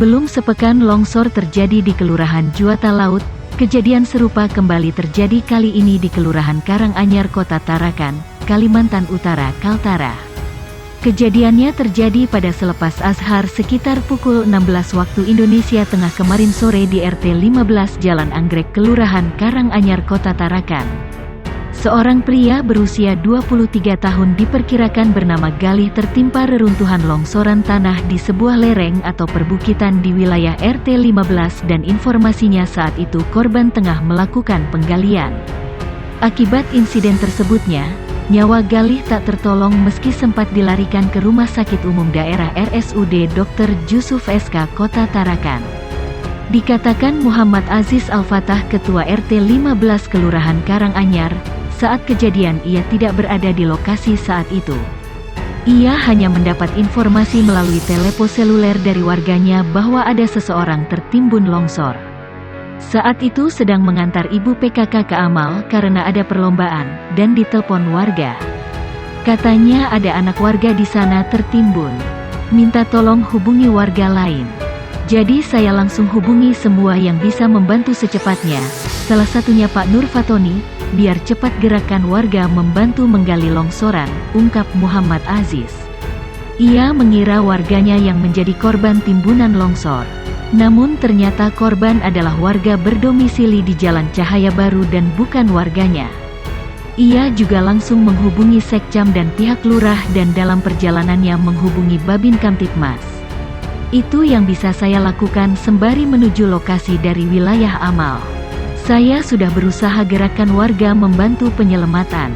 Belum sepekan longsor terjadi di Kelurahan Juwata Laut. Kejadian serupa kembali terjadi kali ini di Kelurahan Karanganyar, Kota Tarakan, Kalimantan Utara, Kaltara. Kejadiannya terjadi pada selepas Ashar sekitar pukul 16 waktu Indonesia Tengah kemarin sore di RT 15 Jalan Anggrek, Kelurahan Karanganyar, Kota Tarakan. Seorang pria berusia 23 tahun diperkirakan bernama Galih tertimpa reruntuhan longsoran tanah di sebuah lereng atau perbukitan di wilayah RT 15 dan informasinya saat itu korban tengah melakukan penggalian. Akibat insiden tersebutnya, nyawa Galih tak tertolong meski sempat dilarikan ke Rumah Sakit Umum Daerah RSUD Dr. Jusuf SK Kota Tarakan. Dikatakan Muhammad Aziz Al-Fatah, Ketua RT 15 Kelurahan Karanganyar, saat kejadian ia tidak berada di lokasi saat itu. Ia hanya mendapat informasi melalui telepon seluler dari warganya bahwa ada seseorang tertimbun longsor. Saat itu sedang mengantar ibu PKK ke amal karena ada perlombaan, dan ditelepon warga. Katanya ada anak warga di sana tertimbun. Minta tolong hubungi warga lain. Jadi saya langsung hubungi semua yang bisa membantu secepatnya, salah satunya Pak Nur Fatoni, biar cepat gerakan warga membantu menggali longsoran, ungkap Muhammad Aziz. Ia mengira warganya yang menjadi korban timbunan longsor. Namun ternyata korban adalah warga berdomisili di Jalan Cahaya Baru dan bukan warganya. Ia juga langsung menghubungi Sekcam dan pihak lurah dan dalam perjalanannya menghubungi Babin Kamtibmas. Itu yang bisa saya lakukan sembari menuju lokasi dari wilayah amal. Saya sudah berusaha gerakan warga membantu penyelamatan.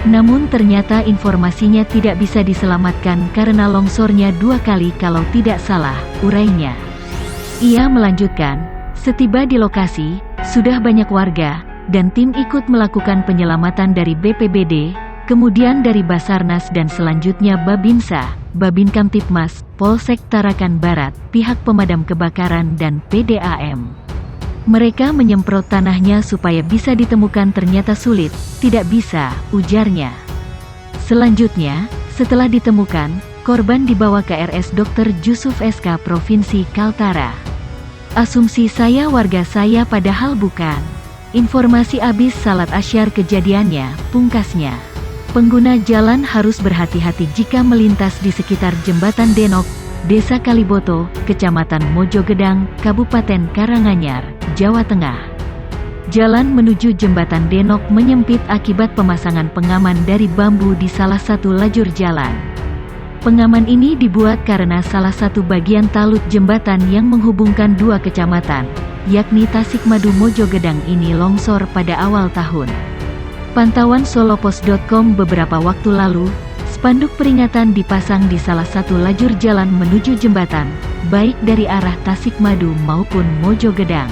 Namun ternyata informasinya tidak bisa diselamatkan karena longsornya 2 kali kalau tidak salah, urainya. Ia melanjutkan, setiba di lokasi, sudah banyak warga, dan tim ikut melakukan penyelamatan dari BPBD, kemudian dari Basarnas dan selanjutnya Babinsa, Babin Kamtibmas, Polsek Tarakan Barat, pihak pemadam kebakaran dan PDAM. Mereka menyemprot tanahnya supaya bisa ditemukan ternyata sulit, tidak bisa, ujarnya. Selanjutnya, setelah ditemukan, korban dibawa ke RS Dr. Jusuf SK Provinsi Kaltara. Asumsi saya warga saya padahal bukan. Informasi abis salat asyar kejadiannya, pungkasnya. Pengguna jalan harus berhati-hati jika melintas di sekitar Jembatan Denok, Desa Kaliboto, Kecamatan Mojogedang, Kabupaten Karanganyar, Jawa Tengah. Jalan menuju Jembatan Denok menyempit akibat pemasangan pengaman dari bambu di salah satu lajur jalan. Pengaman ini dibuat karena salah satu bagian talut jembatan yang menghubungkan 2 kecamatan, yakni Tasikmadu Mojogedang ini longsor pada awal tahun. Pantauan solopos.com beberapa waktu lalu, spanduk peringatan dipasang di salah satu lajur jalan menuju jembatan, baik dari arah Tasikmadu maupun Mojogedang.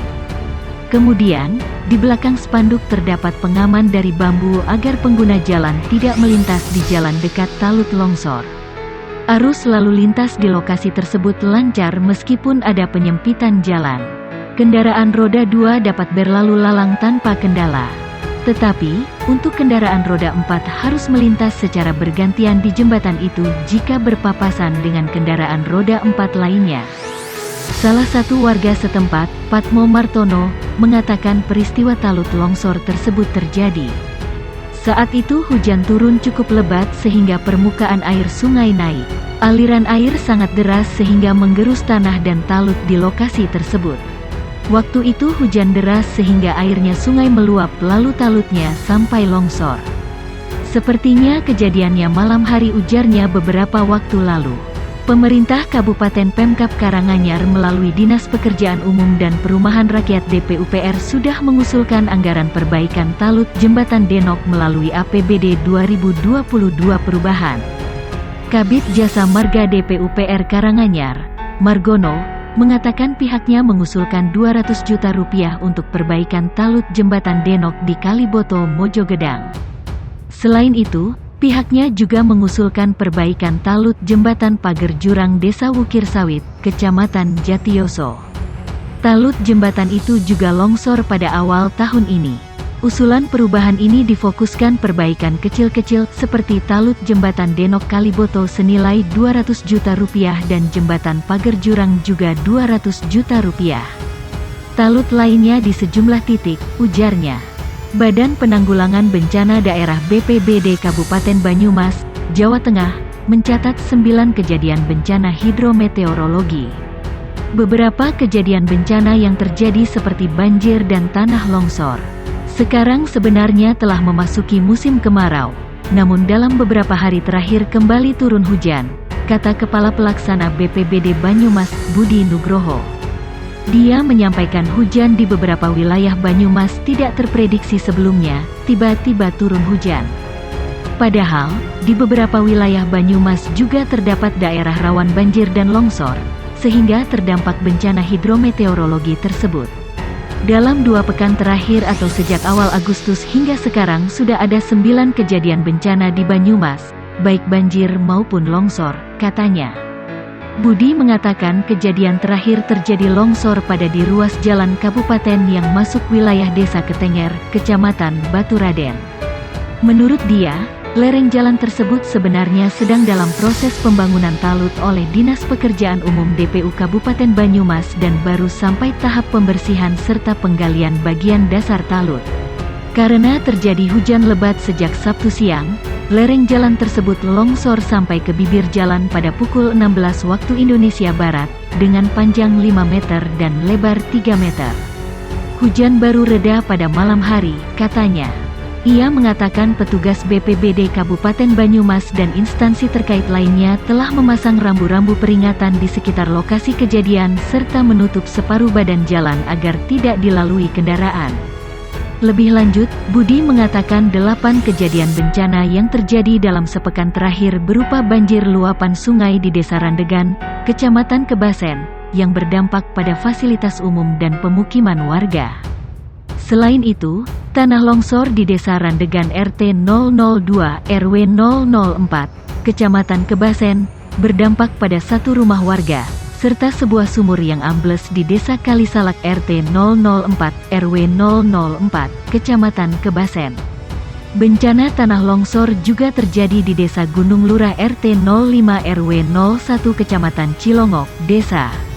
Kemudian, di belakang spanduk terdapat pengaman dari bambu agar pengguna jalan tidak melintas di jalan dekat talut longsor. Arus lalu lintas di lokasi tersebut lancar meskipun ada penyempitan jalan. Kendaraan roda 2 dapat berlalu lalang tanpa kendala. Tetapi, untuk kendaraan roda 4 harus melintas secara bergantian di jembatan itu jika berpapasan dengan kendaraan roda 4 lainnya. Salah satu warga setempat, Patmo Martono, mengatakan peristiwa talut longsor tersebut terjadi. Saat itu hujan turun cukup lebat sehingga permukaan air sungai naik. Aliran air sangat deras sehingga menggerus tanah dan talut di lokasi tersebut. Waktu itu hujan deras sehingga airnya sungai meluap lalu talutnya sampai longsor. Sepertinya kejadiannya malam hari, ujarnya beberapa waktu lalu. Pemerintah Kabupaten Pemkab Karanganyar melalui Dinas Pekerjaan Umum dan Perumahan Rakyat DPUPR sudah mengusulkan anggaran perbaikan talut Jembatan Denok melalui APBD 2022 perubahan. Kabid Jasa Marga DPUPR Karanganyar, Margono, mengatakan pihaknya mengusulkan 200 juta rupiah untuk perbaikan talut Jembatan Denok di Kaliboto, Mojogedang. Selain itu, pihaknya juga mengusulkan perbaikan talut Jembatan Pager Jurang Desa Wukir Sawit, Kecamatan Jatiyoso. Talut jembatan itu juga longsor pada awal tahun ini. Usulan perubahan ini difokuskan perbaikan kecil-kecil seperti talut jembatan Denok Kaliboto senilai 200 juta rupiah dan jembatan Pager Jurang juga 200 juta rupiah. Talut lainnya di sejumlah titik, ujarnya. Badan Penanggulangan Bencana Daerah BPBD Kabupaten Banyumas, Jawa Tengah, mencatat 9 kejadian bencana hidrometeorologi. Beberapa kejadian bencana yang terjadi seperti banjir dan tanah longsor. Sekarang sebenarnya telah memasuki musim kemarau, namun dalam beberapa hari terakhir kembali turun hujan, kata Kepala Pelaksana BPBD Banyumas, Budi Nugroho. Dia menyampaikan hujan di beberapa wilayah Banyumas tidak terprediksi sebelumnya, tiba-tiba turun hujan. Padahal, di beberapa wilayah Banyumas juga terdapat daerah rawan banjir dan longsor, sehingga terdampak bencana hidrometeorologi tersebut. Dalam 2 pekan terakhir atau sejak awal Agustus hingga sekarang sudah ada 9 kejadian bencana di Banyumas, baik banjir maupun longsor, katanya. Budi mengatakan kejadian terakhir terjadi longsor pada di ruas jalan kabupaten yang masuk wilayah Desa Ketenger, Kecamatan Baturaden. Menurut dia, lereng jalan tersebut sebenarnya sedang dalam proses pembangunan talut oleh Dinas Pekerjaan Umum DPU Kabupaten Banyumas dan baru sampai tahap pembersihan serta penggalian bagian dasar talut. Karena terjadi hujan lebat sejak Sabtu siang, lereng jalan tersebut longsor sampai ke bibir jalan pada pukul 16 waktu Indonesia Barat, dengan panjang 5 meter dan lebar 3 meter. Hujan baru reda pada malam hari, katanya. Ia mengatakan petugas BPBD Kabupaten Banyumas dan instansi terkait lainnya telah memasang rambu-rambu peringatan di sekitar lokasi kejadian serta menutup separuh badan jalan agar tidak dilalui kendaraan. Lebih lanjut, Budi mengatakan 8 kejadian bencana yang terjadi dalam sepekan terakhir berupa banjir luapan sungai di Desa Randegan, Kecamatan Kebasen, yang berdampak pada fasilitas umum dan pemukiman warga. Selain itu, tanah longsor di Desa Randegan RT 002 RW 004, Kecamatan Kebasen, berdampak pada 1 rumah warga, serta sebuah sumur yang ambles di Desa Kalisalak RT 004 RW 004, Kecamatan Kebasen. Bencana tanah longsor juga terjadi di Desa Gunung Lurah RT 05 RW 01 Kecamatan Cilongok, Desa